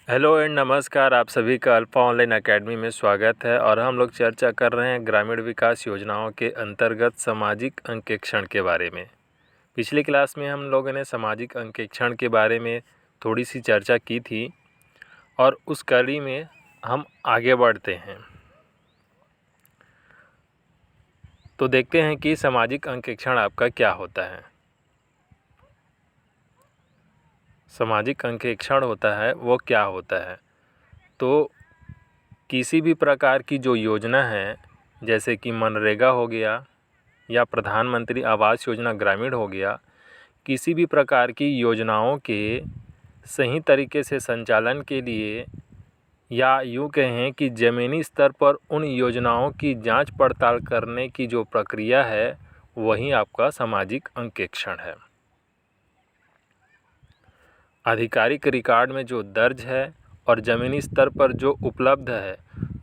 Hello and नमस्कार। आप सभी का अल्फा ऑनलाइन एकेडमी में स्वागत है और हम लोग चर्चा कर रहे हैं ग्रामीण विकास योजनाओं के अंतर्गत सामाजिक अंकेक्षण के बारे में। पिछली क्लास में हम लोगों ने सामाजिक अंकेक्षण के बारे में थोड़ी सी चर्चा की थी और उस कड़ी में हम आगे बढ़ते हैं। तो देखते हैं कि सामाजिक अंकेक्षण आपका क्या होता है। सामाजिक अंकेक्षण होता है वो क्या होता है, तो किसी भी प्रकार की जो योजना है, जैसे कि मनरेगा हो गया या प्रधानमंत्री आवास योजना ग्रामीण हो गया, किसी भी प्रकार की योजनाओं के सही तरीके से संचालन के लिए या यूँ कहें कि ज़मीनी स्तर पर उन योजनाओं की जांच पड़ताल करने की जो प्रक्रिया है, वही आपका सामाजिक अंकेक्षण है। आधिकारिक रिकॉर्ड में जो दर्ज है और ज़मीनी स्तर पर जो उपलब्ध है,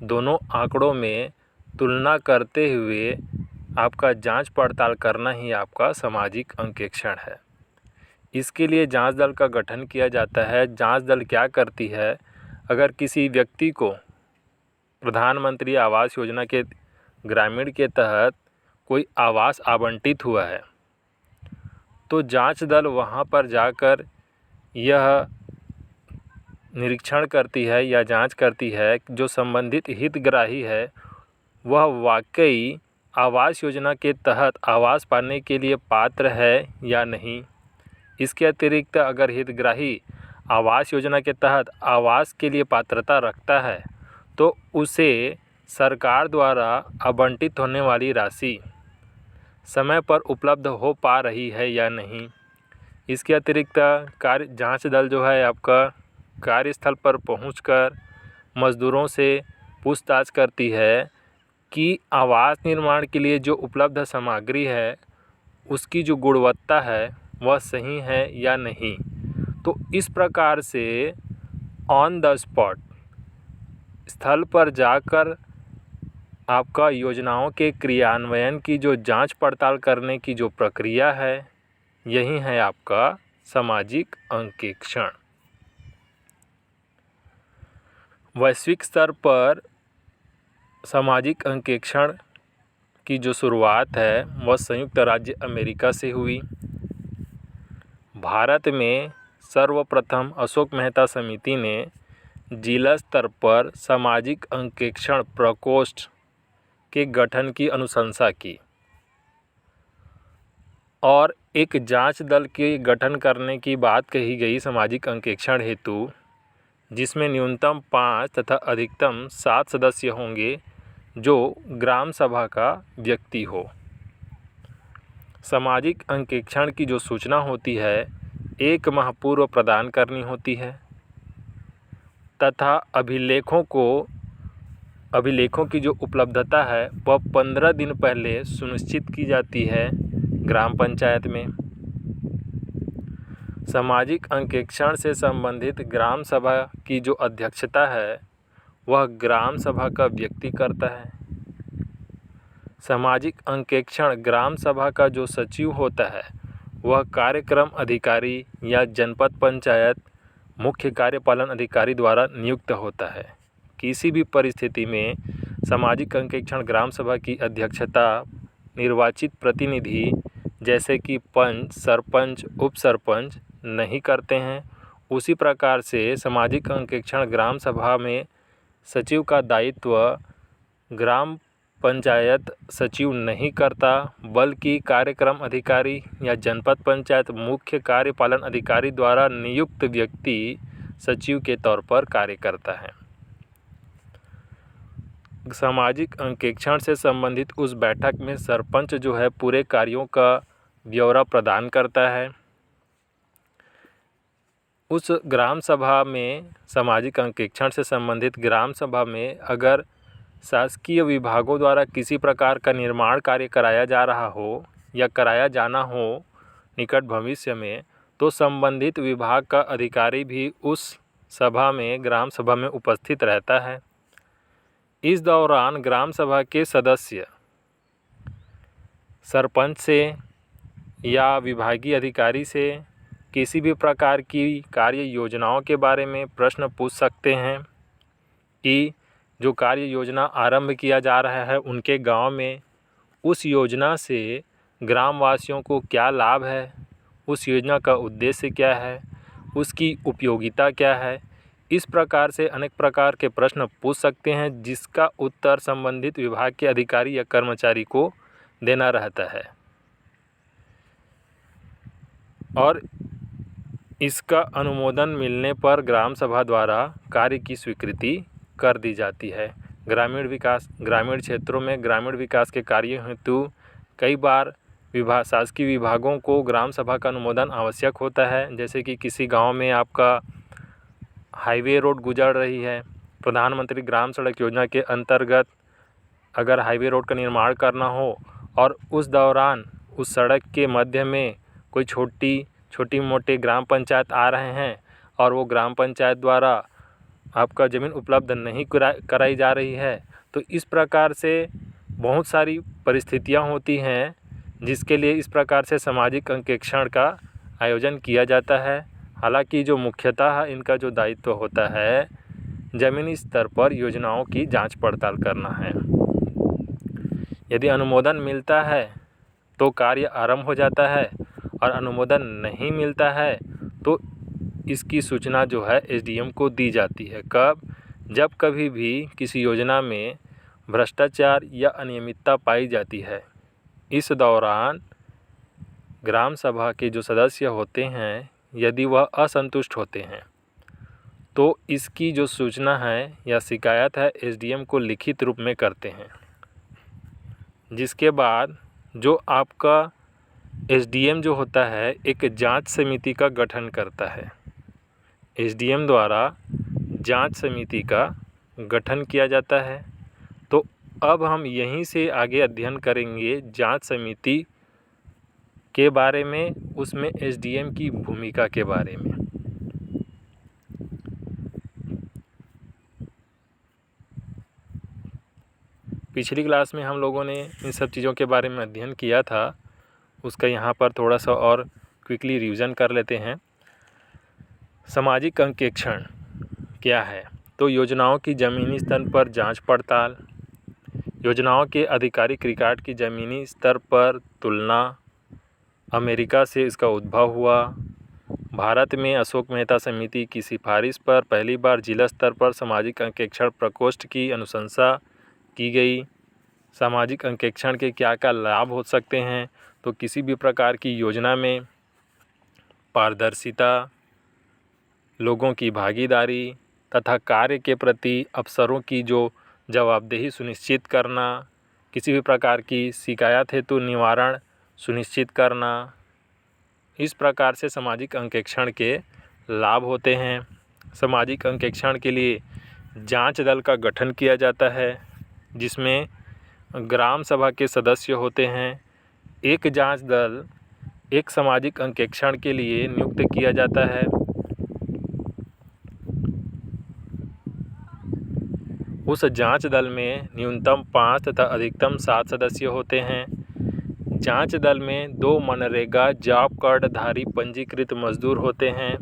दोनों आंकड़ों में तुलना करते हुए आपका जांच पड़ताल करना ही आपका सामाजिक अंकेक्षण है। इसके लिए जांच दल का गठन किया जाता है। जांच दल क्या करती है, अगर किसी व्यक्ति को प्रधानमंत्री आवास योजना के ग्रामीण के तहत कोई आवास आवंटित हुआ है, तो जांच दल वहां पर जाकर यह निरीक्षण करती है या जांच करती है कि जो संबंधित हितग्राही है वह वाकई आवास योजना के तहत आवास पाने के लिए पात्र है या नहीं। इसके अतिरिक्त अगर हितग्राही आवास योजना के तहत आवास के लिए पात्रता रखता है, तो उसे सरकार द्वारा आवंटित होने वाली राशि समय पर उपलब्ध हो पा रही है या नहीं। इसके अतिरिक्त कार्य जांच दल जो है आपका कार्यस्थल पर पहुंचकर मज़दूरों से पूछताछ करती है कि आवास निर्माण के लिए जो उपलब्ध सामग्री है, उसकी जो गुणवत्ता है वह सही है या नहीं। तो इस प्रकार से ऑन द स्पॉट स्थल पर जाकर आपका योजनाओं के क्रियान्वयन की जो जांच पड़ताल करने की जो प्रक्रिया है, यही है आपका सामाजिक अंकेक्षण। वैश्विक स्तर पर सामाजिक अंकेक्षण की जो शुरुआत है वह संयुक्त राज्य अमेरिका से हुई। भारत में सर्वप्रथम अशोक मेहता समिति ने जिला स्तर पर सामाजिक अंकेक्षण प्रकोष्ठ के गठन की अनुशंसा की और एक जांच दल के गठन करने की बात कही गई सामाजिक अंकेक्षण हेतु, जिसमें न्यूनतम 5 तथा अधिकतम 7 सदस्य होंगे जो ग्राम सभा का व्यक्ति हो। सामाजिक अंकेक्षण की जो सूचना होती है 1 माह पूर्व प्रदान करनी होती है तथा अभिलेखों की जो उपलब्धता है वह 15 दिन पहले सुनिश्चित की जाती है ग्राम पंचायत में। सामाजिक अंकेक्षण से संबंधित ग्राम सभा की जो अध्यक्षता है वह ग्राम सभा का व्यक्ति करता है। सामाजिक अंकेक्षण ग्राम सभा का जो सचिव होता है वह कार्यक्रम अधिकारी या जनपद पंचायत मुख्य कार्यपालन अधिकारी द्वारा नियुक्त होता है। किसी भी परिस्थिति में सामाजिक अंकेक्षण ग्राम सभा की अध्यक्षता निर्वाचित प्रतिनिधि जैसे कि पंच, सरपंच, उप सरपंच नहीं करते हैं। उसी प्रकार से सामाजिक अंकेक्षण ग्राम सभा में सचिव का दायित्व ग्राम पंचायत सचिव नहीं करता, बल्कि कार्यक्रम अधिकारी या जनपद पंचायत मुख्य कार्यपालन अधिकारी द्वारा नियुक्त व्यक्ति सचिव के तौर पर कार्य करता है। सामाजिक अंकेक्षण से संबंधित उस बैठक में सरपंच जो है पूरे कार्यों का ब्यौरा प्रदान करता है। उस ग्राम सभा में सामाजिक अंकेक्षण से संबंधित ग्राम सभा में अगर शासकीय विभागों द्वारा किसी प्रकार का निर्माण कार्य कराया जा रहा हो या कराया जाना हो निकट भविष्य में, तो संबंधित विभाग का अधिकारी भी उस सभा में ग्राम सभा में उपस्थित रहता है। इस दौरान ग्राम सभा के सदस्य सरपंच से या विभागीय अधिकारी से किसी भी प्रकार की कार्य योजनाओं के बारे में प्रश्न पूछ सकते हैं कि जो कार्य योजना आरंभ किया जा रहा है उनके गांव में उस योजना से ग्रामवासियों को क्या लाभ है, उस योजना का उद्देश्य क्या है, उसकी उपयोगिता क्या है। इस प्रकार से अनेक प्रकार के प्रश्न पूछ सकते हैं जिसका उत्तर संबंधित विभाग के अधिकारी या कर्मचारी को देना रहता है और इसका अनुमोदन मिलने पर ग्राम सभा द्वारा कार्य की स्वीकृति कर दी जाती है। ग्रामीण क्षेत्रों में ग्रामीण विकास के कार्य हेतु कई बार शासकीय विभागों को ग्राम सभा का अनुमोदन आवश्यक होता है। जैसे कि किसी गांव में आपका हाईवे रोड गुजर रही है, प्रधानमंत्री ग्राम सड़क योजना के अंतर्गत अगर हाईवे रोड का निर्माण करना हो और उस दौरान उस सड़क के मध्य में कोई छोटी मोटी ग्राम पंचायत आ रहे हैं और वो ग्राम पंचायत द्वारा आपका ज़मीन उपलब्ध नहीं कराई जा रही है, तो इस प्रकार से बहुत सारी परिस्थितियां होती हैं जिसके लिए इस प्रकार से सामाजिक अंकेक्षण का आयोजन किया जाता है। हालांकि जो मुख्यतः इनका जो दायित्व होता है ज़मीनी स्तर पर योजनाओं की जांच पड़ताल करना है। यदि अनुमोदन मिलता है तो कार्य आरंभ हो जाता है और अनुमोदन नहीं मिलता है तो इसकी सूचना जो है एसडीएम को दी जाती है। कब? जब कभी भी किसी योजना में भ्रष्टाचार या अनियमितता पाई जाती है। इस दौरान ग्राम सभा के जो सदस्य होते हैं यदि वह असंतुष्ट होते हैं तो इसकी जो सूचना है या शिकायत है एसडीएम को लिखित रूप में करते हैं, जिसके बाद जो आपका एसडीएम जो होता है एक जांच समिति का गठन करता है। एसडीएम द्वारा जांच समिति का गठन किया जाता है। तो अब हम यहीं से आगे अध्ययन करेंगे जांच समिति के बारे में, उसमें एसडीएम की भूमिका के बारे में। पिछली क्लास में हम लोगों ने इन सब चीज़ों के बारे में अध्ययन किया था, उसका यहाँ पर थोड़ा सा और क्विकली रिवीजन कर लेते हैं। सामाजिक अंकेक्षण क्या है? तो योजनाओं की ज़मीनी स्तर पर जांच पड़ताल, योजनाओं के आधिकारिक रिकॉर्ड की ज़मीनी स्तर पर तुलना, अमेरिका से इसका उद्भव हुआ, भारत में अशोक मेहता समिति की सिफारिश पर पहली बार जिला स्तर पर सामाजिक अंकेक्षण प्रकोष्ठ की अनुशंसा की गई। सामाजिक अंकेक्षण के क्या क्या लाभ हो सकते हैं? तो किसी भी प्रकार की योजना में पारदर्शिता, लोगों की भागीदारी तथा कार्य के प्रति अफसरों की जो जवाबदेही सुनिश्चित करना, किसी भी प्रकार की शिकायत हेतु निवारण सुनिश्चित करना, इस प्रकार से सामाजिक अंकेक्षण के लाभ होते हैं। सामाजिक अंकेक्षण के लिए जांच दल का गठन किया जाता है जिसमें ग्राम सभा के सदस्य होते हैं। एक जांच दल एक सामाजिक अंकेक्षण के लिए नियुक्त किया जाता है। उस जांच दल में न्यूनतम 5 तथा अधिकतम 7 सदस्य होते हैं। जांच दल में 2 मनरेगा जॉब कार्डधारी पंजीकृत मजदूर होते हैं।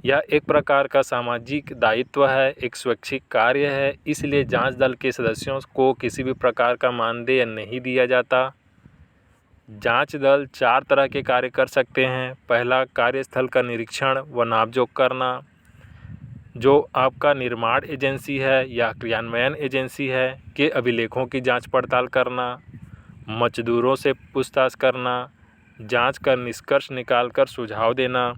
यह एक प्रकार का सामाजिक दायित्व है, एक स्वैच्छिक कार्य है, इसलिए जांच दल के सदस्यों को किसी भी प्रकार का मानदेय नहीं दिया जाता। जांच दल 4 तरह के कार्य कर सकते हैं। पहला, कार्यस्थल का निरीक्षण व नापजोख करना। जो आपका निर्माण एजेंसी है या क्रियान्वयन एजेंसी है के अभिलेखों की जांच पड़ताल करना, मजदूरों से पूछताछ करना, जांच कर निष्कर्ष निकालकर सुझाव देना।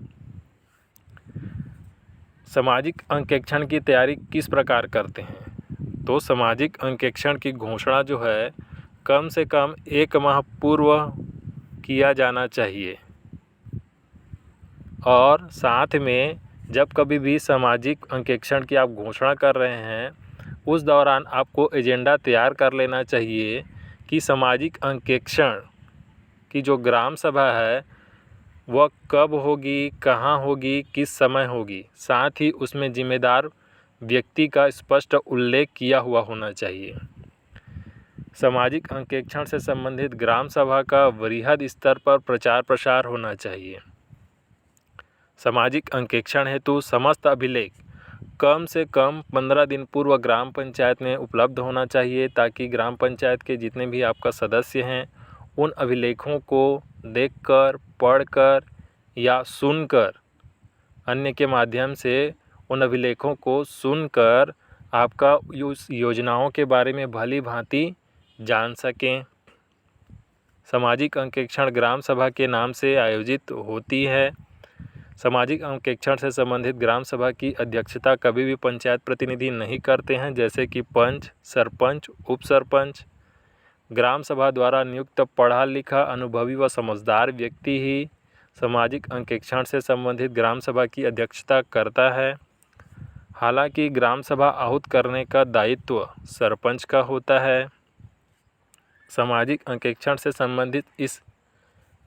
सामाजिक अंकेक्षण की तैयारी किस प्रकार करते हैं? तो सामाजिक अंकेक्षण की घोषणा जो है कम से कम 1 माह पूर्व किया जाना चाहिए और साथ में जब कभी भी सामाजिक अंकेक्षण की आप घोषणा कर रहे हैं उस दौरान आपको एजेंडा तैयार कर लेना चाहिए कि सामाजिक अंकेक्षण की जो ग्राम सभा है वह कब होगी, कहाँ होगी, किस समय होगी। साथ ही उसमें जिम्मेदार व्यक्ति का स्पष्ट उल्लेख किया हुआ होना चाहिए। सामाजिक अंकेक्षण से संबंधित ग्राम सभा का वृहद स्तर पर प्रचार प्रसार होना चाहिए। सामाजिक अंकेक्षण हेतु समस्त अभिलेख कम से कम 15 दिन पूर्व ग्राम पंचायत में उपलब्ध होना चाहिए, ताकि ग्राम पंचायत के जितने भी आपका सदस्य हैं उन अभिलेखों को देखकर, पढ़कर या सुनकर, अन्य के माध्यम से उन अभिलेखों को सुनकर आपका उस योजनाओं के बारे में भली भांति जान सकें। सामाजिक अंकेक्षण ग्राम सभा के नाम से आयोजित होती है। सामाजिक अंकेक्षण से संबंधित ग्राम सभा की अध्यक्षता कभी भी पंचायत प्रतिनिधि नहीं करते हैं, जैसे कि पंच, सरपंच, उप सरपंच। ग्राम सभा द्वारा नियुक्त पढ़ा लिखा, अनुभवी व समझदार व्यक्ति ही सामाजिक अंकेक्षण से संबंधित ग्राम सभा की अध्यक्षता करता है। हालांकि ग्राम सभा आहूत करने का दायित्व सरपंच का होता है। सामाजिक अंकेक्षण से संबंधित इस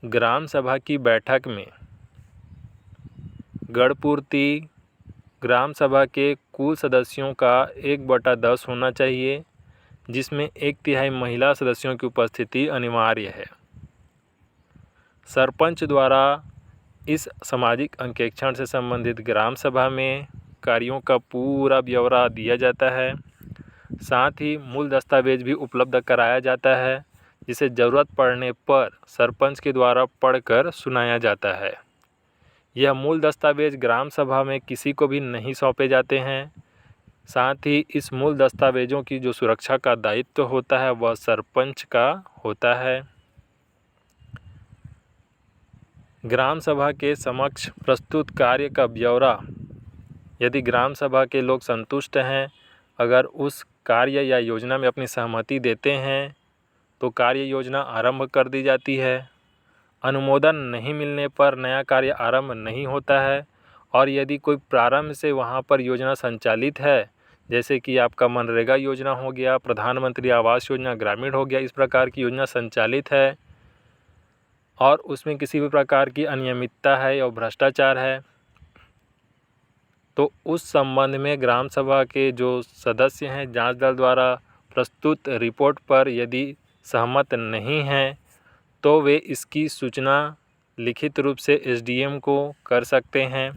ग्राम सभा की बैठक में गढ़पूर्ति ग्राम सभा के कुल सदस्यों का 1/10 होना चाहिए, जिसमें 1/3 महिला सदस्यों की उपस्थिति अनिवार्य है। सरपंच द्वारा इस सामाजिक अंकेक्षण से संबंधित ग्राम सभा में कार्यों का पूरा ब्यौरा दिया जाता है। साथ ही मूल दस्तावेज भी उपलब्ध कराया जाता है, जिसे ज़रूरत पड़ने पर सरपंच के द्वारा पढ़कर सुनाया जाता है। यह मूल दस्तावेज ग्राम सभा में किसी को भी नहीं सौंपे जाते हैं। साथ ही इस मूल दस्तावेजों की जो सुरक्षा का दायित्व होता है वह सरपंच का होता है। ग्राम सभा के समक्ष प्रस्तुत कार्य का ब्यौरा यदि ग्राम सभा के लोग संतुष्ट हैं, अगर उस कार्य या योजना में अपनी सहमति देते हैं तो कार्य योजना आरंभ कर दी जाती है। अनुमोदन नहीं मिलने पर नया कार्य आरंभ नहीं होता है। और यदि कोई प्रारंभ से वहाँ पर योजना संचालित है, जैसे कि आपका मनरेगा योजना हो गया, प्रधानमंत्री आवास योजना ग्रामीण हो गया, इस प्रकार की योजना संचालित है और उसमें किसी भी प्रकार की अनियमितता है या भ्रष्टाचार है, तो उस संबंध में ग्राम सभा के जो सदस्य हैं जांच दल द्वारा प्रस्तुत रिपोर्ट पर यदि सहमत नहीं हैं तो वे इसकी सूचना लिखित रूप से एसडीएम को कर सकते हैं।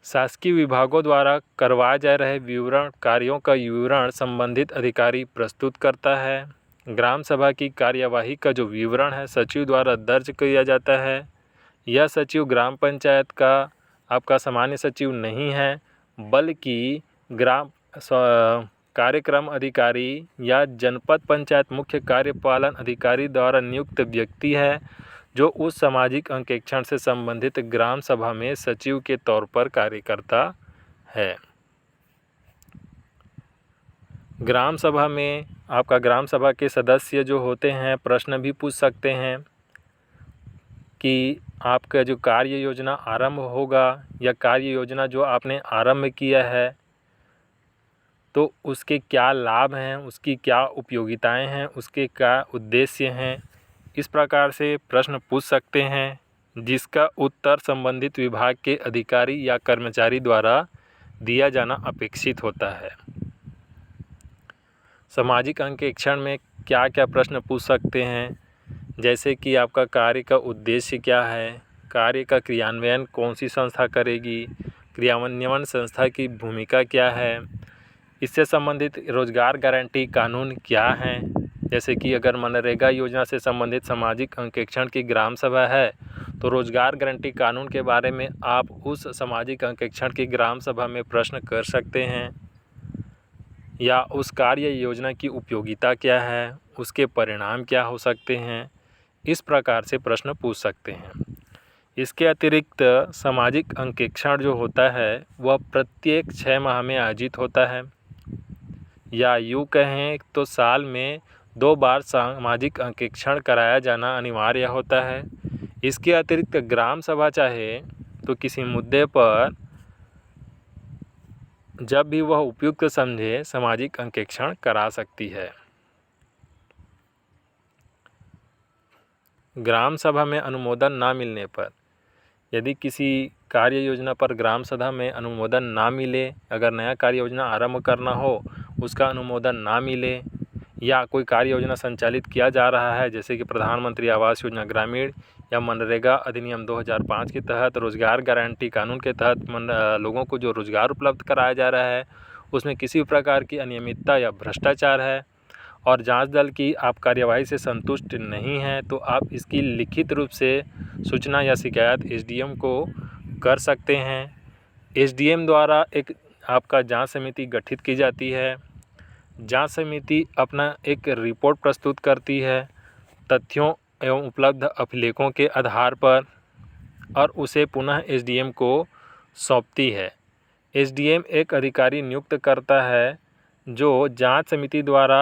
शासकीय विभागों द्वारा करवाए जा रहे विवरण कार्यों का विवरण संबंधित अधिकारी प्रस्तुत करता है। ग्राम सभा की कार्यवाही का जो विवरण है सचिव द्वारा दर्ज किया जाता है। यह सचिव ग्राम पंचायत का आपका सामान्य सचिव नहीं है, बल्कि ग्राम कार्यक्रम अधिकारी या जनपद पंचायत मुख्य कार्यपालन अधिकारी द्वारा नियुक्त व्यक्ति है, जो उस सामाजिक अंकेक्षण से संबंधित ग्राम सभा में सचिव के तौर पर कार्य करता है। ग्राम सभा में आपका ग्राम सभा के सदस्य जो होते हैं प्रश्न भी पूछ सकते हैं कि आपका जो कार्य योजना आरंभ होगा या कार्य योजना जो आपने आरंभ किया है तो उसके क्या लाभ हैं, उसकी क्या उपयोगिताएं हैं, उसके क्या उद्देश्य हैं, इस प्रकार से प्रश्न पूछ सकते हैं, जिसका उत्तर संबंधित विभाग के अधिकारी या कर्मचारी द्वारा दिया जाना अपेक्षित होता है। सामाजिक अंकेक्षण में क्या क्या प्रश्न पूछ सकते हैं, जैसे कि आपका कार्य का उद्देश्य क्या है, कार्य का क्रियान्वयन कौन सी संस्था करेगी, क्रियान्वयन संस्था की भूमिका क्या है, इससे संबंधित रोजगार गारंटी कानून क्या हैं, जैसे कि अगर मनरेगा योजना से संबंधित सामाजिक अंकेक्षण की ग्राम सभा है तो रोजगार गारंटी कानून के बारे में आप उस सामाजिक अंकेक्षण की ग्राम सभा में प्रश्न कर सकते हैं, या उस कार्य योजना की उपयोगिता क्या है, उसके परिणाम क्या हो सकते हैं, इस प्रकार से प्रश्न पूछ सकते हैं। इसके अतिरिक्त सामाजिक अंकेक्षण जो होता है वह प्रत्येक 6 माह में आयोजित होता है, या यूँ कहें तो साल में 2 बार सामाजिक अंकेक्षण कराया जाना अनिवार्य होता है। इसके अतिरिक्त ग्राम सभा चाहे तो किसी मुद्दे पर जब भी वह उपयुक्त समझे सामाजिक अंकेक्षण करा सकती है। ग्राम सभा में अनुमोदन ना मिलने पर यदि किसी कार्य योजना पर ग्राम सभा में अनुमोदन ना मिले, अगर नया कार्य योजना आरंभ करना हो उसका अनुमोदन ना मिले, या कोई कार्य योजना संचालित किया जा रहा है, जैसे कि प्रधानमंत्री आवास योजना ग्रामीण या मनरेगा अधिनियम 2005 के तहत रोजगार गारंटी कानून के तहत लोगों को जो रोजगार उपलब्ध कराया जा रहा है, उसमें किसी भी प्रकार की अनियमितता या भ्रष्टाचार है और जांच दल की आप कार्यवाही से संतुष्ट नहीं हैं, तो आप इसकी लिखित रूप से सूचना या शिकायत एसडीएम को कर सकते हैं। एसडीएम द्वारा एक आपका जांच समिति गठित की जाती है। जांच समिति अपना एक रिपोर्ट प्रस्तुत करती है तथ्यों एवं उपलब्ध अभिलेखों के आधार पर और उसे पुनः एसडीएम को सौंपती है। एसडीएम एक अधिकारी नियुक्त करता है जो जांच समिति द्वारा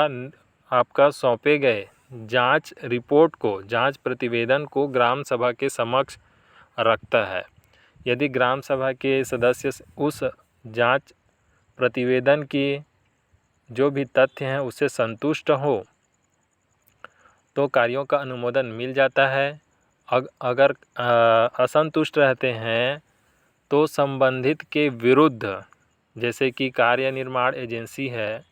आपका सौंपे गए जांच रिपोर्ट को, जांच प्रतिवेदन को ग्राम सभा के समक्ष रखता है। यदि ग्राम सभा के सदस्य उस जांच प्रतिवेदन की जो भी तथ्य हैं उससे संतुष्ट हो तो कार्यों का अनुमोदन मिल जाता है। अगर असंतुष्ट रहते हैं तो संबंधित के विरुद्ध, जैसे कि कार्य निर्माण एजेंसी है,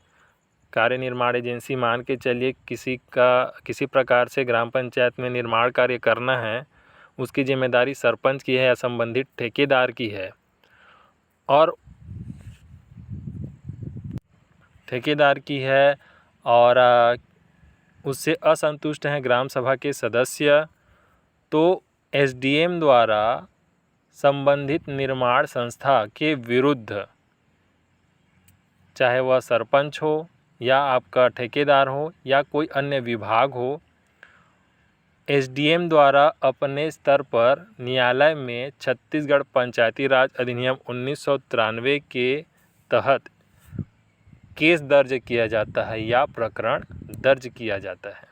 कार्य निर्माण एजेंसी मान के चलिए किसी प्रकार से ग्राम पंचायत में निर्माण कार्य करना है, उसकी जिम्मेदारी सरपंच की है या संबंधित ठेकेदार की है और उससे असंतुष्ट हैं ग्राम सभा के सदस्य, तो एसडीएम द्वारा संबंधित निर्माण संस्था के विरुद्ध, चाहे वह सरपंच हो या आपका ठेकेदार हो या कोई अन्य विभाग हो, एसडीएम द्वारा अपने स्तर पर न्यायालय में छत्तीसगढ़ पंचायती राज अधिनियम 1993 के तहत केस दर्ज किया जाता है या प्रकरण दर्ज किया जाता है।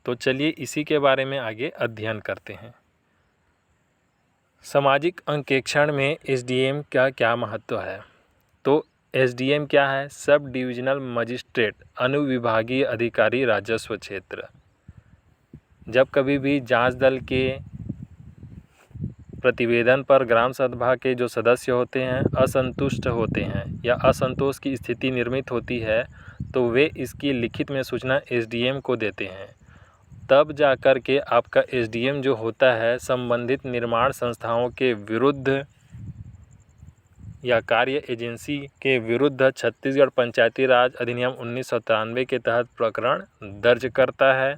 तो चलिए इसी के बारे में आगे अध्ययन करते हैं। सामाजिक अंकेक्षण में एसडीएम का क्या महत्व है? तो एसडीएम क्या है? सब डिविजनल मजिस्ट्रेट, अनुविभागीय अधिकारी राजस्व क्षेत्र। जब कभी भी जांच दल के प्रतिवेदन पर ग्राम सभा के जो सदस्य होते हैं असंतुष्ट होते हैं या असंतोष की स्थिति निर्मित होती है, तो वे इसकी लिखित में सूचना एसडीएम को देते हैं। तब जाकर के आपका एसडीएम जो होता है संबंधित निर्माण संस्थाओं के विरुद्ध या कार्य एजेंसी के विरुद्ध छत्तीसगढ़ पंचायती राज अधिनियम 1993 के तहत प्रकरण दर्ज करता है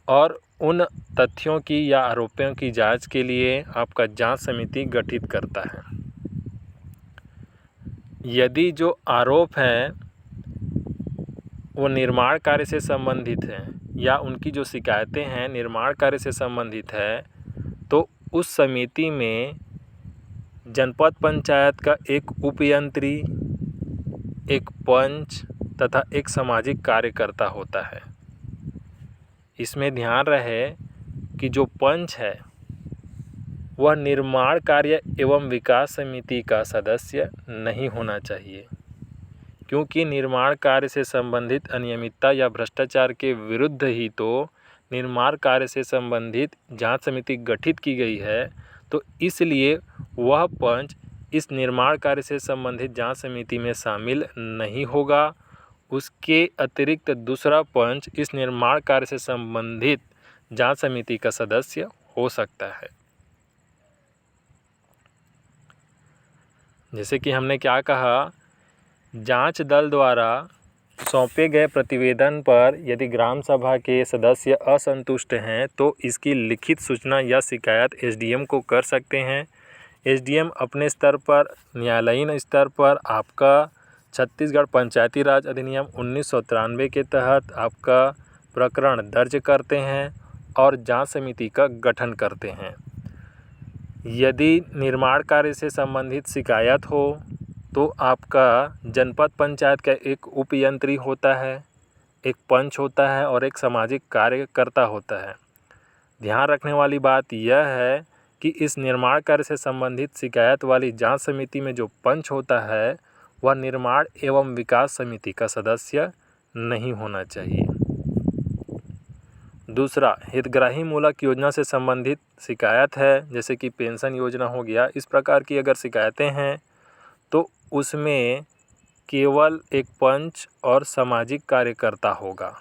और उन तथ्यों की या आरोपों की जांच के लिए आपका जांच समिति गठित करता है। यदि जो आरोप हैं वो निर्माण कार्य से संबंधित हैं या उनकी जो शिकायतें हैं निर्माण कार्य से संबंधित है, तो उस समिति में जनपद पंचायत का एक उपयंत्री, एक पंच तथा एक सामाजिक कार्यकर्ता होता है। इसमें ध्यान रहे कि जो पंच है वह निर्माण कार्य एवं विकास समिति का सदस्य नहीं होना चाहिए, क्योंकि निर्माण कार्य से संबंधित अनियमितता या भ्रष्टाचार के विरुद्ध ही तो निर्माण कार्य से संबंधित जांच समिति गठित की गई है। तो इसलिए वह पंच इस निर्माण कार्य से संबंधित जांच समिति में शामिल नहीं होगा। उसके अतिरिक्त दूसरा पंच इस निर्माण कार्य से संबंधित जांच समिति का सदस्य हो सकता है। जैसे कि हमने क्या कहा, जांच दल द्वारा सौंपे गए प्रतिवेदन पर यदि ग्राम सभा के सदस्य असंतुष्ट हैं तो इसकी लिखित सूचना या शिकायत एसडीएम को कर सकते हैं। एसडीएम अपने स्तर पर, न्यायालयीन स्तर पर आपका छत्तीसगढ़ पंचायती राज अधिनियम 1993 के तहत आपका प्रकरण दर्ज करते हैं और जांच समिति का गठन करते हैं। यदि निर्माण कार्य से संबंधित शिकायत हो तो आपका जनपद पंचायत का एक उपयंत्री होता है, एक पंच होता है और एक सामाजिक कार्यकर्ता होता है। ध्यान रखने वाली बात यह है कि इस निर्माण कार्य से संबंधित शिकायत वाली जांच समिति में जो पंच होता है वह निर्माण एवं विकास समिति का सदस्य नहीं होना चाहिए। दूसरा, हितग्राही मूलक योजना से संबंधित शिकायत है, जैसे कि पेंशन योजना हो गया, इस प्रकार की अगर शिकायतें हैं तो उसमें केवल एक पंच और सामाजिक कार्यकर्ता होगा।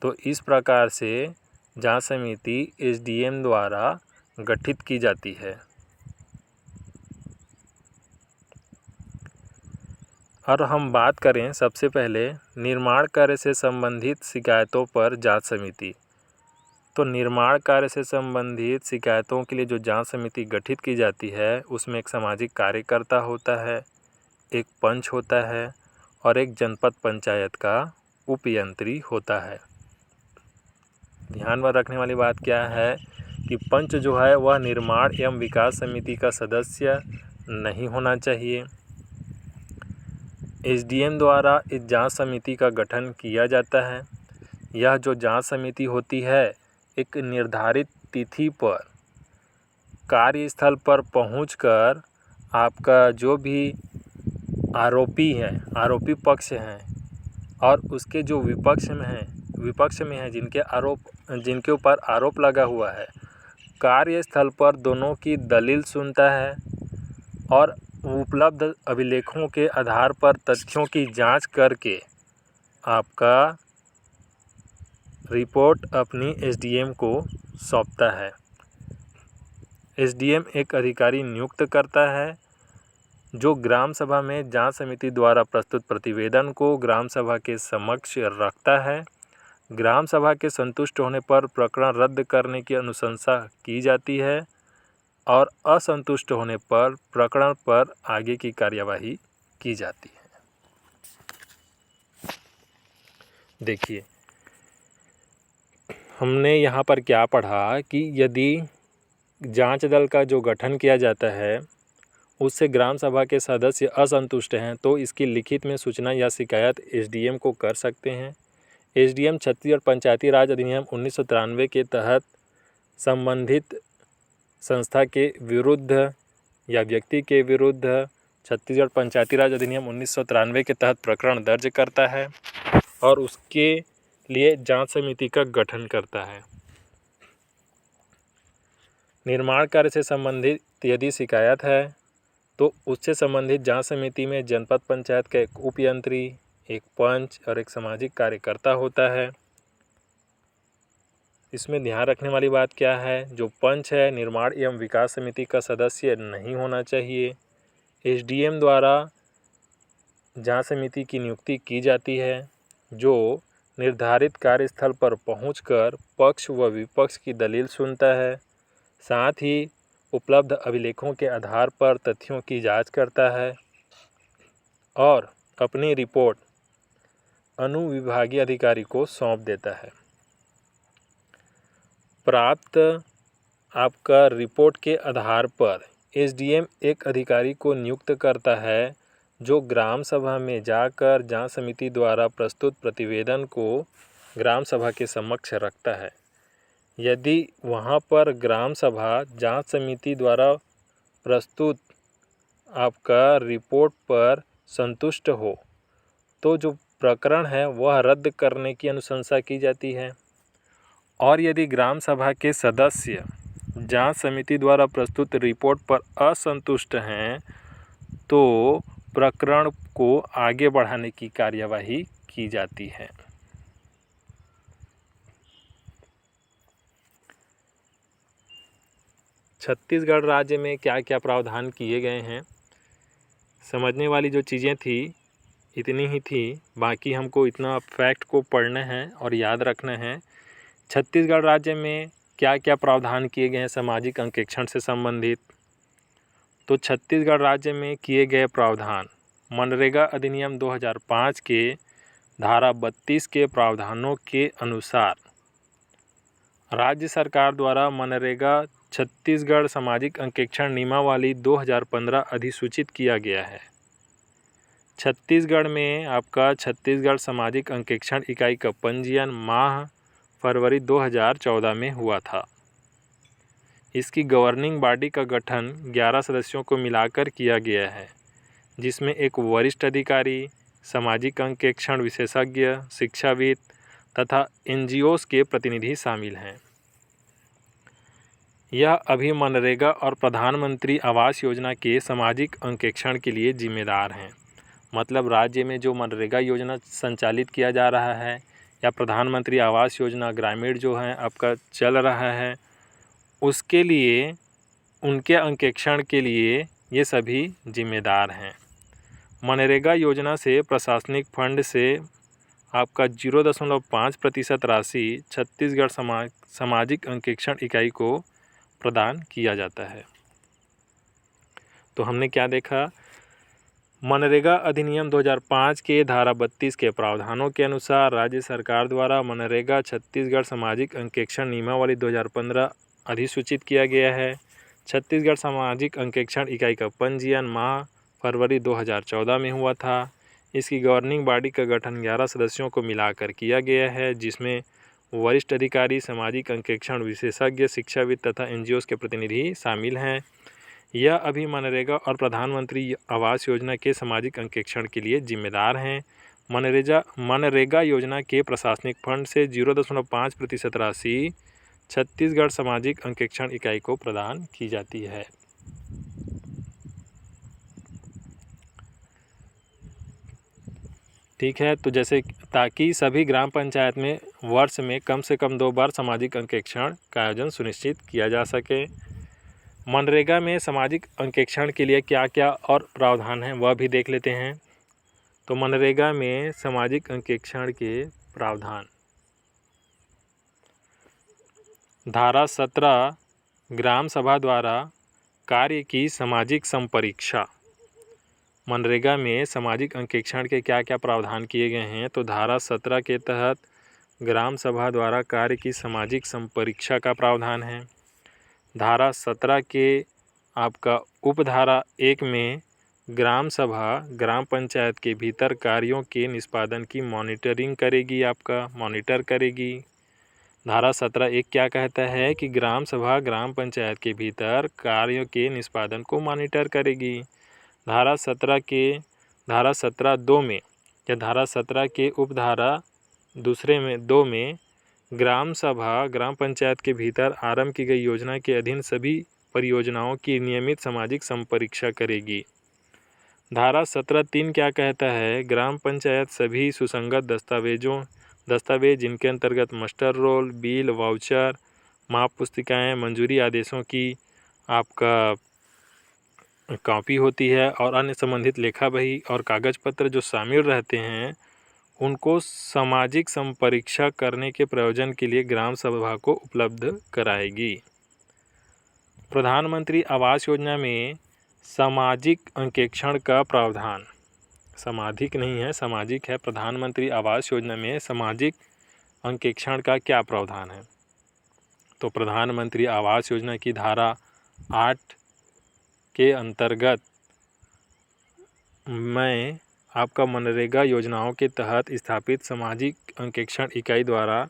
तो इस प्रकार से जांच समिति एसडीएम द्वारा गठित की जाती है। और हम बात करें सबसे पहले निर्माण कार्य से संबंधित शिकायतों पर जांच समिति। तो निर्माण कार्य से संबंधित शिकायतों के लिए जो जांच समिति गठित की जाती है उसमें एक सामाजिक कार्यकर्ता होता है, एक पंच होता है और एक जनपद पंचायत का उपयंत्री होता है। ध्यान में रखने वाली बात क्या है कि पंच जो है वह निर्माण एवं विकास समिति का सदस्य नहीं होना चाहिए। एसडीएम द्वारा इस जांच समिति का गठन किया जाता है। यह जो जांच समिति होती है एक निर्धारित तिथि पर कार्यस्थल पर पहुंचकर आपका जो भी आरोपी पक्ष हैं और उसके जो विपक्ष में है जिनके ऊपर आरोप लगा हुआ है, कार्यस्थल पर दोनों की दलील सुनता है और उपलब्ध अभिलेखों के आधार पर तथ्यों की जांच करके आपका रिपोर्ट अपनी एसडीएम को सौंपता है। एसडीएम एक अधिकारी नियुक्त करता है जो ग्राम सभा में जांच समिति द्वारा प्रस्तुत प्रतिवेदन को ग्राम सभा के समक्ष रखता है। ग्राम सभा के संतुष्ट होने पर प्रकरण रद्द करने की अनुशंसा की जाती है और असंतुष्ट होने पर प्रकरण पर आगे की कार्यवाही की जाती है। देखिए, हमने यहाँ पर क्या पढ़ा कि यदि जांच दल का जो गठन किया जाता है उससे ग्राम सभा के सदस्य असंतुष्ट हैं तो इसकी लिखित में सूचना या शिकायत एसडीएम को कर सकते हैं। एसडीएम छत्तीसगढ़ पंचायती राज अधिनियम 1993 के तहत संबंधित संस्था के विरुद्ध या व्यक्ति के विरुद्ध छत्तीसगढ़ पंचायती राज अधिनियम 1993 के तहत प्रकरण दर्ज करता है और उसके लिए जांच समिति का गठन करता है। निर्माण कार्य से संबंधित यदि शिकायत है तो उससे संबंधित जांच समिति में जनपद पंचायत का एक उपयंत्री, एक पंच और एक सामाजिक कार्यकर्ता होता है। इसमें ध्यान रखने वाली बात क्या है, जो पंच है निर्माण एवं विकास समिति का सदस्य नहीं होना चाहिए। एसडीएम द्वारा जांच समिति की नियुक्ति की जाती है जो निर्धारित कार्यस्थल पर पहुंचकर पक्ष व विपक्ष की दलील सुनता है, साथ ही उपलब्ध अभिलेखों के आधार पर तथ्यों की जांच करता है और अपनी रिपोर्ट अनुविभागीय अधिकारी को सौंप देता है। प्राप्त आपका रिपोर्ट के आधार पर एसडीएम एक अधिकारी को नियुक्त करता है जो ग्राम सभा में जाकर जांच समिति द्वारा प्रस्तुत प्रतिवेदन को ग्राम सभा के समक्ष रखता है। यदि वहां पर ग्राम सभा जांच समिति द्वारा प्रस्तुत आपका रिपोर्ट पर संतुष्ट हो तो जो प्रकरण है वह रद्द करने की अनुशंसा की जाती है। और यदि ग्राम सभा के सदस्य जांच समिति द्वारा प्रस्तुत रिपोर्ट पर असंतुष्ट हैं तो प्रकरण को आगे बढ़ाने की कार्यवाही की जाती है। छत्तीसगढ़ राज्य में क्या क्या प्रावधान किए गए हैं, समझने वाली जो चीज़ें थी इतनी ही थी। बाकी हमको इतना फैक्ट को पढ़ना है और याद रखना है। छत्तीसगढ़ राज्य में क्या क्या प्रावधान किए गए हैं सामाजिक अंकेक्षण से संबंधित। तो छत्तीसगढ़ राज्य में किए गए प्रावधान मनरेगा अधिनियम 2005 के धारा 32 के प्रावधानों के अनुसार राज्य सरकार द्वारा मनरेगा छत्तीसगढ़ सामाजिक अंकेक्षण नियमावली 2015 अधिसूचित किया गया है। छत्तीसगढ़ में आपका छत्तीसगढ़ सामाजिक अंकेक्षण इकाई का पंजीयन माह फरवरी 2014 में हुआ था। इसकी गवर्निंग बॉडी का गठन 11 सदस्यों को मिलाकर किया गया है, जिसमें एक वरिष्ठ अधिकारी, सामाजिक अंकेक्षण विशेषज्ञ, शिक्षाविद तथा एनजीओस के प्रतिनिधि शामिल हैं। यह अभी मनरेगा और प्रधानमंत्री आवास योजना के सामाजिक अंकेक्षण के लिए जिम्मेदार हैं। मतलब राज्य में जो मनरेगा योजना संचालित किया जा रहा है या प्रधानमंत्री आवास योजना ग्रामीण जो है आपका चल रहा है, उसके लिए उनके अंकेक्षण के लिए ये सभी जिम्मेदार हैं। मनरेगा योजना से प्रशासनिक फंड से आपका 0.5% राशि छत्तीसगढ़ सामाजिक अंकेक्षण इकाई को प्रदान किया जाता है। तो हमने क्या देखा, मनरेगा अधिनियम 2005 के धारा 32 के प्रावधानों के अनुसार राज्य सरकार द्वारा मनरेगा छत्तीसगढ़ सामाजिक अंकेक्षण नियमावली 2015 अधिसूचित किया गया है। छत्तीसगढ़ सामाजिक अंकेक्षण इकाई का पंजीयन माह फरवरी 2014 में हुआ था। इसकी गवर्निंग बॉडी का गठन 11 सदस्यों को मिलाकर किया गया है, जिसमें वरिष्ठ अधिकारी, सामाजिक अंकेक्षण विशेषज्ञ, शिक्षाविद तथा NGOs के प्रतिनिधि शामिल हैं। यह अभी मनरेगा और प्रधानमंत्री आवास योजना के सामाजिक अंकेक्षण के लिए जिम्मेदार हैं। मनरेगा योजना के प्रशासनिक फंड से 0.5% राशि छत्तीसगढ़ सामाजिक अंकेक्षण इकाई को प्रदान की जाती है। ठीक है, तो जैसे ताकि सभी ग्राम पंचायत में वर्ष में कम से कम 2 बार सामाजिक अंकेक्षण का आयोजन सुनिश्चित किया जा सके। मनरेगा में सामाजिक अंकेक्षण के लिए क्या क्या और प्रावधान हैं वह भी देख लेते हैं। तो मनरेगा में सामाजिक अंकेक्षण के प्रावधान, धारा 17 ग्राम सभा द्वारा कार्य की सामाजिक संपरीक्षा। मनरेगा में सामाजिक अंकेक्षण के क्या क्या प्रावधान किए गए हैं, तो धारा 17 के तहत ग्राम सभा द्वारा कार्य की सामाजिक संपरीक्षा का प्रावधान है। धारा 17 के आपका उपधारा 1 में ग्राम सभा ग्राम पंचायत के भीतर कार्यों के निष्पादन की मॉनिटर करेगी। धारा 17(1) क्या कहता है कि ग्राम सभा ग्राम पंचायत के भीतर कार्यों के निष्पादन को मॉनिटर करेगी। धारा 17(2) में या धारा 17 के उपधारा 2 में ग्राम सभा ग्राम पंचायत के भीतर आरंभ की गई योजना के अधीन सभी परियोजनाओं की नियमित सामाजिक संपरीक्षा करेगी। धारा 17(3) क्या कहता है, ग्राम पंचायत सभी सुसंगत दस्तावेज जिनके अंतर्गत मास्टर रोल, बिल, वाउचर, माप पुस्तिकाएं, मंजूरी आदेशों की आपका कॉपी होती है और अन्य संबंधित लेखा बही और कागज पत्र जो शामिल रहते हैं, उनको सामाजिक संपरीक्षा करने के प्रयोजन के लिए ग्राम सभा को उपलब्ध कराएगी। प्रधानमंत्री आवास योजना में सामाजिक अंकेक्षण का प्रावधान, सामाजिक नहीं है, सामाजिक है। प्रधानमंत्री आवास योजना में सामाजिक अंकेक्षण का क्या प्रावधान है, तो प्रधानमंत्री आवास योजना की धारा 8 के अंतर्गत में आपका मनरेगा योजनाओं के तहत स्थापित सामाजिक अंकेक्षण इकाई द्वारा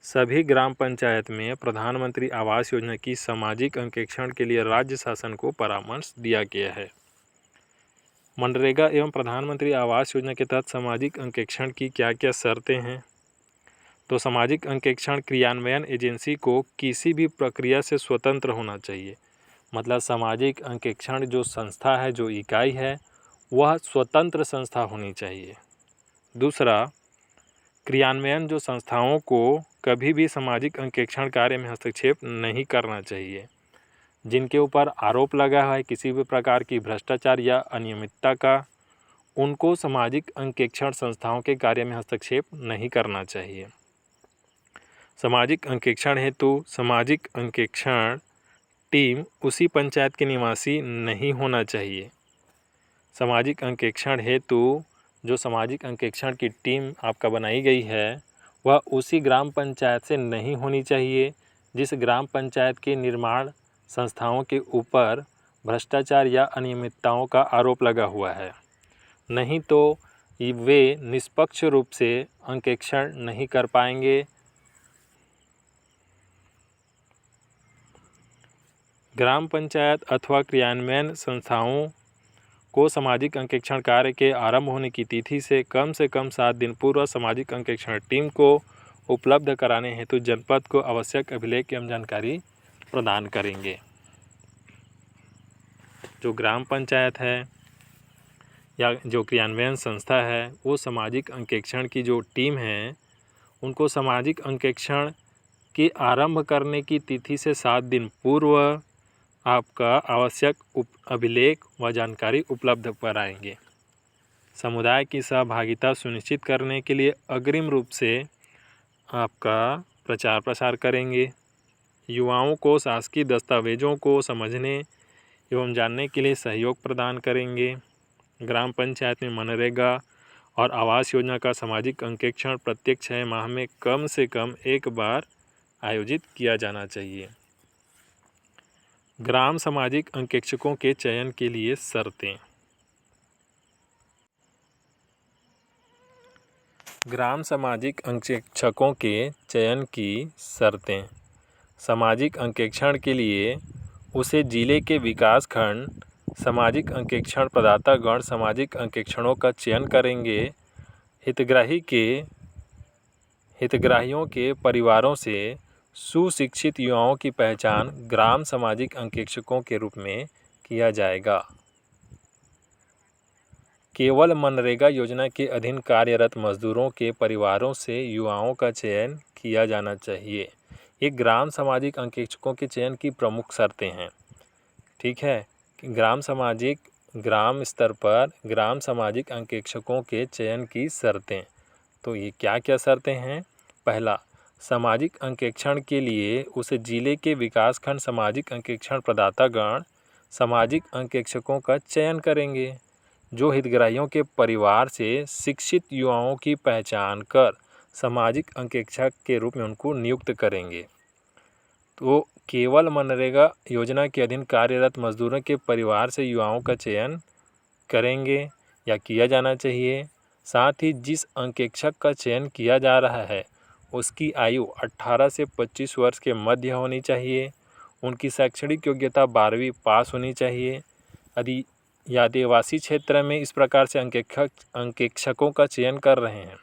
सभी ग्राम पंचायत में प्रधानमंत्री आवास योजना की सामाजिक अंकेक्षण के लिए राज्य शासन को परामर्श दिया गया है। मनरेगा एवं प्रधानमंत्री आवास योजना के तहत सामाजिक अंकेक्षण की क्या क्या शर्तें हैं, तो सामाजिक अंकेक्षण क्रियान्वयन एजेंसी को किसी भी प्रक्रिया से स्वतंत्र होना चाहिए। मतलब सामाजिक अंकेक्षण जो संस्था है, जो इकाई है, वह स्वतंत्र संस्था होनी चाहिए। दूसरा, क्रियान्वयन जो संस्थाओं को कभी भी सामाजिक अंकेक्षण कार्य में हस्तक्षेप नहीं करना चाहिए। जिनके ऊपर आरोप लगा है किसी भी प्रकार की भ्रष्टाचार या अनियमितता का, उनको सामाजिक अंकेक्षण संस्थाओं के कार्य में हस्तक्षेप नहीं करना चाहिए। सामाजिक अंकेक्षण हेतु सामाजिक अंकेक्षण टीम उसी पंचायत के निवासी नहीं होना चाहिए। सामाजिक अंकेक्षण हेतु जो सामाजिक अंकेक्षण की टीम आपका बनाई गई है, वह उसी ग्राम पंचायत से नहीं होनी चाहिए जिस ग्राम पंचायत के निर्माण संस्थाओं के ऊपर भ्रष्टाचार या अनियमितताओं का आरोप लगा हुआ है। नहीं तो वे निष्पक्ष रूप से अंकेक्षण नहीं कर पाएंगे। ग्राम पंचायत अथवा क्रियान्वयन संस्थाओं को सामाजिक अंकेक्षण कार्य के आरंभ होने की तिथि से कम 7 दिन पूर्व सामाजिक अंकेक्षण टीम को उपलब्ध कराने हेतु जनपद को आवश्यक अभिलेख एवं जानकारी प्रदान करेंगे। जो ग्राम पंचायत है या जो क्रियान्वयन संस्था है वो सामाजिक अंकेक्षण की जो टीम है उनको सामाजिक अंकेक्षण के आरंभ करने की तिथि से 7 दिन पूर्व आपका आवश्यक अभिलेख व जानकारी उपलब्ध कराएंगे। समुदाय की सहभागिता सुनिश्चित करने के लिए अग्रिम रूप से आपका प्रचार प्रसार करेंगे। युवाओं को शासकीय दस्तावेजों को समझने एवं जानने के लिए सहयोग प्रदान करेंगे। ग्राम पंचायत में मनरेगा और आवास योजना का सामाजिक अंकेक्षण प्रत्येक 6 माह में कम से कम एक बार आयोजित किया जाना चाहिए। ग्राम सामाजिक अंकेक्षकों के चयन के लिए शर्तें। ग्राम सामाजिक अंकेक्षकों के चयन की शर्तें। सामाजिक अंकेक्षण के लिए उसे जिले के विकास खंड सामाजिक अंकेक्षण प्रदाता गण सामाजिक अंकेक्षणों का चयन करेंगे। हितग्राहियों के परिवारों से सुशिक्षित युवाओं की पहचान ग्राम सामाजिक अंकेक्षकों के रूप में किया जाएगा। केवल मनरेगा योजना के अधीन कार्यरत मजदूरों के परिवारों से युवाओं का चयन किया जाना चाहिए। ये ग्राम सामाजिक अंकेक्षकों के चयन की प्रमुख शर्तें हैं। ठीक है, ग्राम स्तर पर ग्राम सामाजिक अंकेक्षकों के चयन की शर्तें। तो ये क्या क्या शर्तें हैं? पहला, सामाजिक अंकेक्षण के लिए उस जिले के विकासखंड सामाजिक अंकेक्षण प्रदाता गण सामाजिक अंकेक्षकों का चयन करेंगे जो हितग्राहियों के परिवार से शिक्षित युवाओं की पहचान कर सामाजिक अंकेक्षक के रूप में उनको नियुक्त करेंगे। तो केवल मनरेगा योजना के अधीन कार्यरत मजदूरों के परिवार से युवाओं का चयन करेंगे या किया जाना चाहिए। साथ ही जिस अंकेक्षक का चयन किया जा रहा है उसकी आयु 18 से 25 वर्ष के मध्य होनी चाहिए। उनकी शैक्षणिक योग्यता 12वीं पास होनी चाहिए। यदि आदिवासी क्षेत्र में इस प्रकार से अंकेक्षकों का चयन कर रहे हैं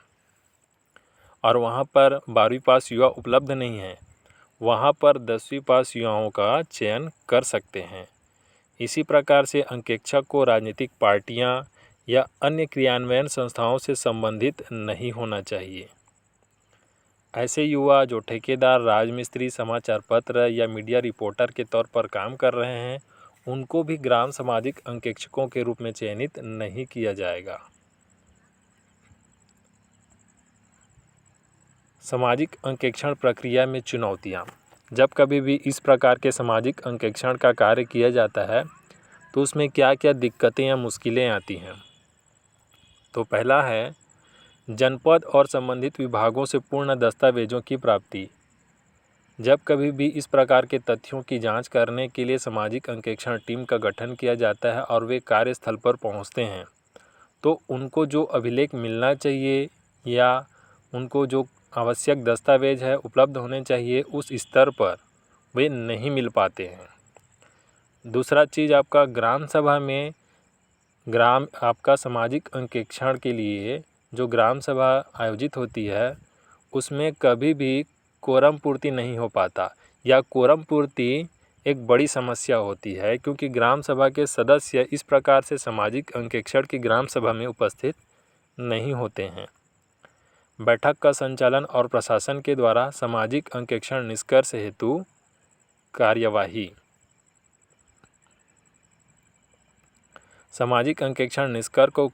और वहाँ पर 12वीं पास युवा उपलब्ध नहीं है, वहाँ पर 10वीं पास युवाओं का चयन कर सकते हैं। इसी प्रकार से अंकेक्षक को राजनीतिक पार्टियां या अन्य क्रियान्वयन संस्थाओं से संबंधित नहीं होना चाहिए। ऐसे युवा जो ठेकेदार, राजमिस्त्री, समाचार पत्र या मीडिया रिपोर्टर के तौर पर काम कर रहे हैं उनको भी ग्राम सामाजिक अंकेक्षकों के रूप में चयनित नहीं किया जाएगा। सामाजिक अंकेक्षण प्रक्रिया में चुनौतियाँ। जब कभी भी इस प्रकार के सामाजिक अंकेक्षण का कार्य किया जाता है तो उसमें क्या क्या दिक्कतें या मुश्किलें आती हैं। तो पहला है जनपद और संबंधित विभागों से पूर्ण दस्तावेजों की प्राप्ति। जब कभी भी इस प्रकार के तथ्यों की जांच करने के लिए सामाजिक अंकेक्षण टीम का गठन किया जाता है और वे कार्यस्थल पर पहुंचते हैं तो उनको जो अभिलेख मिलना चाहिए या उनको जो आवश्यक दस्तावेज है उपलब्ध होने चाहिए उस स्तर पर वे नहीं मिल पाते हैं। दूसरा चीज़ आपका ग्राम सभा में आपका सामाजिक अंकेक्षण के लिए जो ग्राम सभा आयोजित होती है उसमें कभी भी कोरम पूर्ति नहीं हो पाता या कोरम पूर्ति एक बड़ी समस्या होती है क्योंकि ग्राम सभा के सदस्य इस प्रकार से सामाजिक अंकेक्षण की ग्राम सभा में उपस्थित नहीं होते हैं। बैठक का संचालन और प्रशासन के द्वारा सामाजिक अंकेक्षण निष्कर्ष हेतु कार्यवाही। सामाजिक अंकेक्षण निष्कर्षों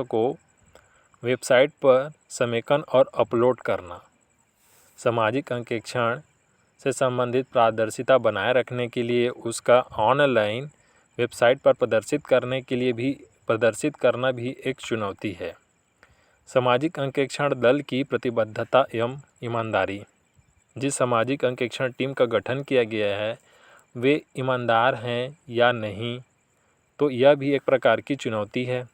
को वेबसाइट पर समेकन और अपलोड करना। सामाजिक अंकेक्षण से संबंधित पारदर्शिता बनाए रखने के लिए उसका ऑनलाइन वेबसाइट पर प्रदर्शित करना भी एक चुनौती है। सामाजिक अंकेक्षण दल की प्रतिबद्धता एवं ईमानदारी। जिस सामाजिक अंकेक्षण टीम का गठन किया गया है वे ईमानदार हैं या नहीं, तो यह भी एक प्रकार की चुनौती है।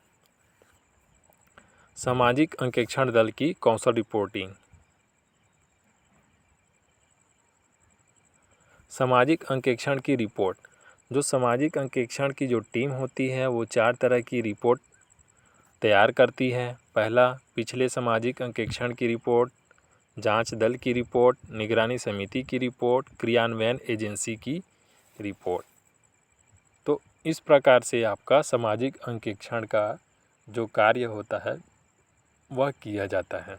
सामाजिक अंकेक्षण दल की कौशल रिपोर्टिंग। सामाजिक अंकेक्षण की रिपोर्ट। जो सामाजिक अंकेक्षण की जो टीम होती है वो 4 तरह की रिपोर्ट तैयार करती है। पहला, पिछले सामाजिक अंकेक्षण की रिपोर्ट, जांच दल की रिपोर्ट, निगरानी समिति की रिपोर्ट, क्रियान्वयन एजेंसी की रिपोर्ट। तो इस प्रकार से आपका सामाजिक अंकेक्षण का जो कार्य होता है वह किया जाता है।